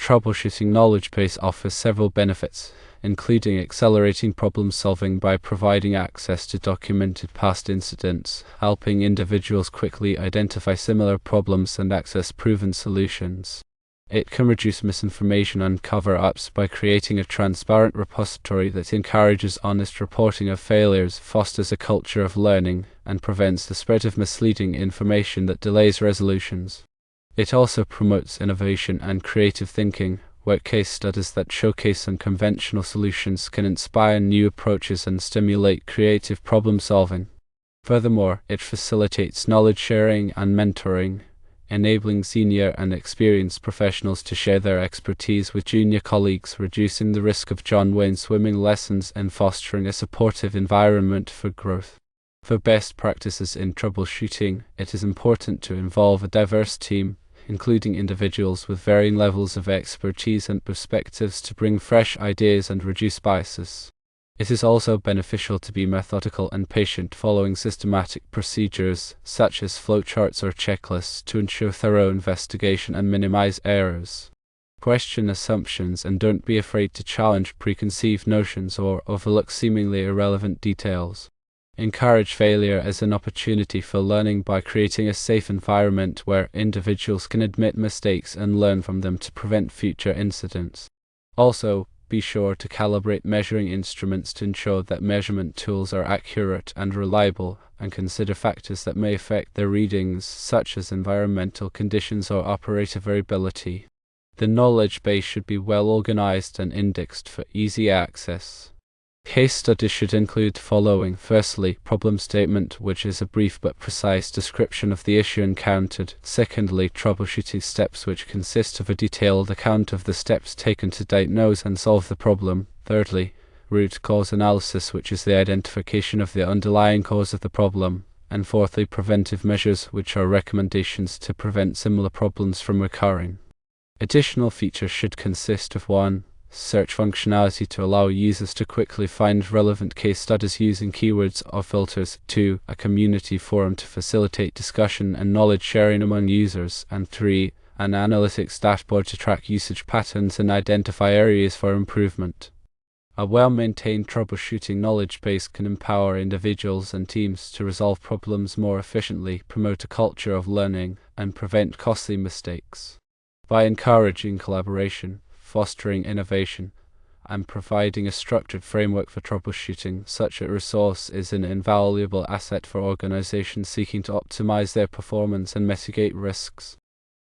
troubleshooting knowledge base offers several benefits, including accelerating problem solving by providing access to documented past incidents, helping individuals quickly identify similar problems and access proven solutions. It can reduce misinformation and cover-ups by creating a transparent repository that encourages honest reporting of failures, fosters a culture of learning, and prevents the spread of misleading information that delays resolutions. It also promotes innovation and creative thinking, where case studies that showcase unconventional solutions can inspire new approaches and stimulate creative problem solving. Furthermore, it facilitates knowledge sharing and mentoring, enabling senior and experienced professionals to share their expertise with junior colleagues, reducing the risk of John Wayne swimming lessons and fostering a supportive environment for growth. For best practices in troubleshooting, it is important to involve a diverse team, including individuals with varying levels of expertise and perspectives to bring fresh ideas and reduce biases. It is also beneficial to be methodical and patient, following systematic procedures, such as flowcharts or checklists, to ensure thorough investigation and minimize errors. Question assumptions and don't be afraid to challenge preconceived notions or overlook seemingly irrelevant details. Encourage failure as an opportunity for learning by creating a safe environment where individuals can admit mistakes and learn from them to prevent future incidents. Also, be sure to calibrate measuring instruments to ensure that measurement tools are accurate and reliable, and consider factors that may affect their readings, such as environmental conditions or operator variability. The knowledge base should be well organized and indexed for easy access. Case studies should include the following. Firstly, problem statement, which is a brief but precise description of the issue encountered. Secondly, troubleshooting steps, which consist of a detailed account of the steps taken to diagnose and solve the problem. Thirdly, root cause analysis, which is the identification of the underlying cause of the problem. And fourthly, preventive measures, which are recommendations to prevent similar problems from recurring. Additional features should consist of 1. Search functionality to allow users to quickly find relevant case studies using keywords or filters. 2. A community forum to facilitate discussion and knowledge sharing among users. And 3. An analytics dashboard to track usage patterns and identify areas for improvement. A well-maintained troubleshooting knowledge base can empower individuals and teams to resolve problems more efficiently, promote a culture of learning, and prevent costly mistakes. By encouraging collaboration, fostering innovation, and providing a structured framework for troubleshooting, such a resource is an invaluable asset for organizations seeking to optimize their performance and mitigate risks.